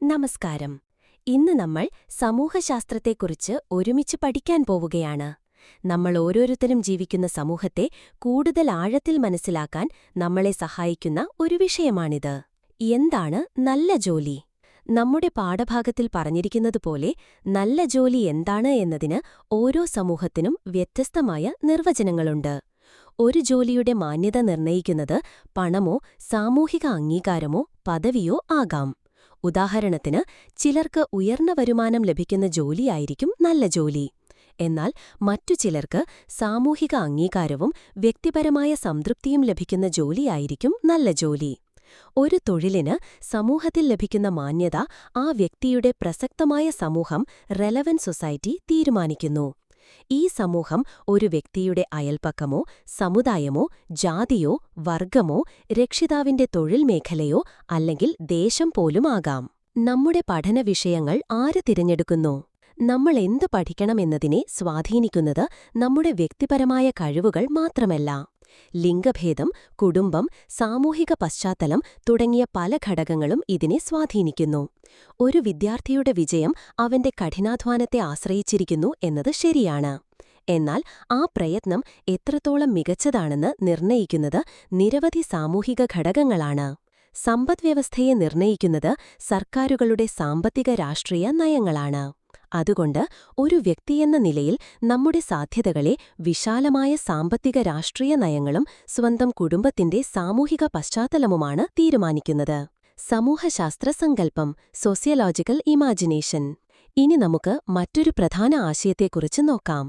നമസ്കാരം. ഇന്ന് നമ്മൾ സമൂഹശാസ്ത്രത്തെക്കുറിച്ച് ഒരുമിച്ച് പഠിക്കാൻ പോവുകയാണ്. നമ്മൾ ഓരോരുത്തരും ജീവിക്കുന്ന സമൂഹത്തെ കൂടുതൽ ആഴത്തിൽ മനസ്സിലാക്കാൻ നമ്മളെ സഹായിക്കുന്ന ഒരു വിഷയമാണിത്. എന്താണ് നല്ല ജോലി? നമ്മുടെ പാഠഭാഗത്തിൽ പറഞ്ഞിരിക്കുന്നതുപോലെ നല്ല ജോലി എന്താണ് എന്നതിന് ഓരോ സമൂഹത്തിനും വ്യത്യസ്തമായ നിർവചനങ്ങളുണ്ട്. ഒരു ജോലിയുടെ മാന്യത നിർണ്ണയിക്കുന്നത് പണമോ സാമൂഹിക അംഗീകാരമോ പദവിയോ ആകാം. ഉദാഹരണത്തിന്, ചിലർക്ക് ഉയർന്ന വരുമാനം ലഭിക്കുന്ന ജോലിയായിരിക്കും നല്ല ജോലി. എന്നാൽ മറ്റു ചിലർക്ക് സാമൂഹിക അംഗീകാരവും വ്യക്തിപരമായ സംതൃപ്തിയും ലഭിക്കുന്ന ജോലിയായിരിക്കും നല്ല ജോലി. ഒരു തൊഴിലിന് സമൂഹത്തിൽ ലഭിക്കുന്ന മാന്യത ആ വ്യക്തിയുടെ പ്രസക്തമായ സമൂഹം റെലവന്റ് സൊസൈറ്റി തീരുമാനിക്കുന്നു. ഈ സമൂഹം ഒരു വ്യക്തിയുടെ അയൽപക്കമോ സമുദായമോ ജാതിയോ വർഗമോ രക്ഷിതാവിന്റെ തൊഴിൽ മേഖലയോ അല്ലെങ്കിൽ ദേശം പോലും ആകാം. നമ്മുടെ പഠന വിഷയങ്ങൾ ആര് തിരഞ്ഞെടുക്കുന്നു? നമ്മൾ എന്ത് പഠിക്കണമെന്നതിനെ സ്വാധീനിക്കുന്നത് നമ്മുടെ വ്യക്തിപരമായ കഴിവുകൾ മാത്രമല്ല. ലിംഗഭേദം, കുടുംബം, സാമൂഹിക പശ്ചാത്തലം തുടങ്ങിയ പല ഘടകങ്ങളും ഇതിനെ സ്വാധീനിക്കുന്നു. ഒരു വിദ്യാർത്ഥിയുടെ വിജയം അവന്റെ കഠിനാധ്വാനത്തെ ആശ്രയിച്ചിരിക്കുന്നു എന്നത് ശരിയാണ്. എന്നാൽ ആ പ്രയത്നം എത്രത്തോളം മികച്ചതാണെന്ന് നിർണ്ണയിക്കുന്നത് നിരവധി സാമൂഹിക ഘടകങ്ങളാണ്. സമ്പദ്വ്യവസ്ഥയെ നിർണ്ണയിക്കുന്നത് സർക്കാരുകളുടെ സാമ്പത്തിക രാഷ്ട്രീയ നയങ്ങളാണ്. അതുകൊണ്ട് ഒരു വ്യക്തിയെന്ന നിലയിൽ നമ്മുടെ സാധ്യതകളെ വിശാലമായ സാമ്പത്തിക രാഷ്ട്രീയ നയങ്ങളും സ്വന്തം കുടുംബത്തിന്റെ സാമൂഹിക പശ്ചാത്തലവുമാണ് തീരുമാനിക്കുന്നത്. സമൂഹശാസ്ത്ര സങ്കല്പം, സോഷ്യോളജിക്കൽ ഇമാജിനേഷൻ. ഇനി നമുക്ക് മറ്റൊരു പ്രധാന ആശയത്തെക്കുറിച്ച് നോക്കാം.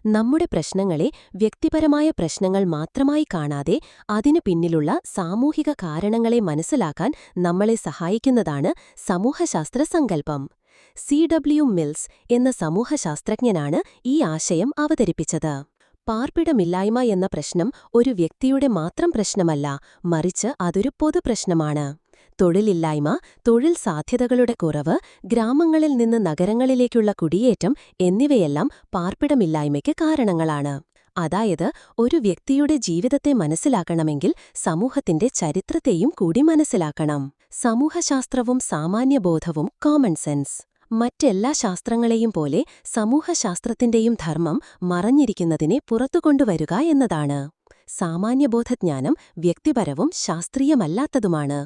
നമ്മുടെ പ്രശ്നങ്ങളെ വ്യക്തിപരമായ പ്രശ്നങ്ങൾ മാത്രമായി കാണാതെ അതിനു പിന്നിലുള്ള സാമൂഹിക കാരണങ്ങളെ മനസ്സിലാക്കാൻ നമ്മളെ സഹായിക്കുന്നതാണ് സമൂഹശാസ്ത്ര സങ്കല്പം. C.W. മിൽസ് എന്ന സമൂഹശാസ്ത്രജ്ഞനാണ് ഈ ആശയം അവതരിപ്പിച്ചത്. പാർപ്പിടമില്ലായ്മ എന്ന പ്രശ്നം ഒരു വ്യക്തിയുടെ മാത്രം പ്രശ്നമല്ല, മറിച്ച് അതൊരു പൊതുപ്രശ്നമാണ്. തൊഴിലില്ലായ്മ, തൊഴിൽ സാധ്യതകളുടെ കുറവ്, ഗ്രാമങ്ങളിൽ നിന്ന് നഗരങ്ങളിലേക്കുള്ള കുടിയേറ്റം എന്നിവയെല്ലാം പാർപ്പിടമില്ലായ്മയ്ക്ക് കാരണങ്ങളാണ്. അതായത്, ഒരു വ്യക്തിയുടെ ജീവിതത്തെ മനസ്സിലാക്കണമെങ്കിൽ സമൂഹത്തിന്റെ ചരിത്രത്തെയും കൂടി മനസ്സിലാക്കണം. സമൂഹശാസ്ത്രവും സാമാന്യബോധവും കോമൺ സെൻസ്. മറ്റെല്ലാ ശാസ്ത്രങ്ങളെയും പോലെ സമൂഹശാസ്ത്രത്തിന്റെയും ധർമ്മം മറഞ്ഞിരിക്കുന്നതിനെ പുറത്തുകൊണ്ടുവരുക എന്നതാണ്. സാമാന്യബോധജ്ഞാനം വ്യക്തിപരവും ശാസ്ത്രീയമല്ലാത്തതുമാണ്.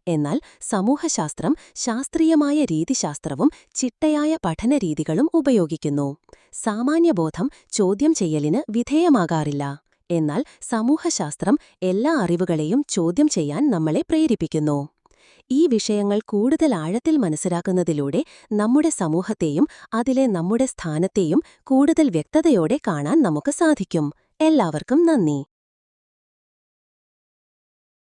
എന്നാൽ സമൂഹശാസ്ത്രം ശാസ്ത്രീയമായ രീതിശാസ്ത്രവും ചിട്ടയായ പഠനരീതികളും ഉപയോഗിക്കുന്നു. സാമാന്യബോധം ചോദ്യം ചെയ്യലിന് വിധേയമാകാറില്ല. എന്നാൽ സമൂഹശാസ്ത്രം എല്ലാ അറിവുകളെയും ചോദ്യം ചെയ്യാൻ നമ്മളെ പ്രേരിപ്പിക്കുന്നു. ഈ വിഷയങ്ങൾ കൂടുതൽ ആഴത്തിൽ മനസ്സിലാക്കുന്നതിലൂടെ നമ്മുടെ സമൂഹത്തെയും അതിലെ നമ്മുടെ സ്ഥാനത്തെയും കൂടുതൽ വ്യക്തതയോടെ കാണാൻ നമുക്ക് സാധിക്കും. എല്ലാവർക്കും നന്ദി.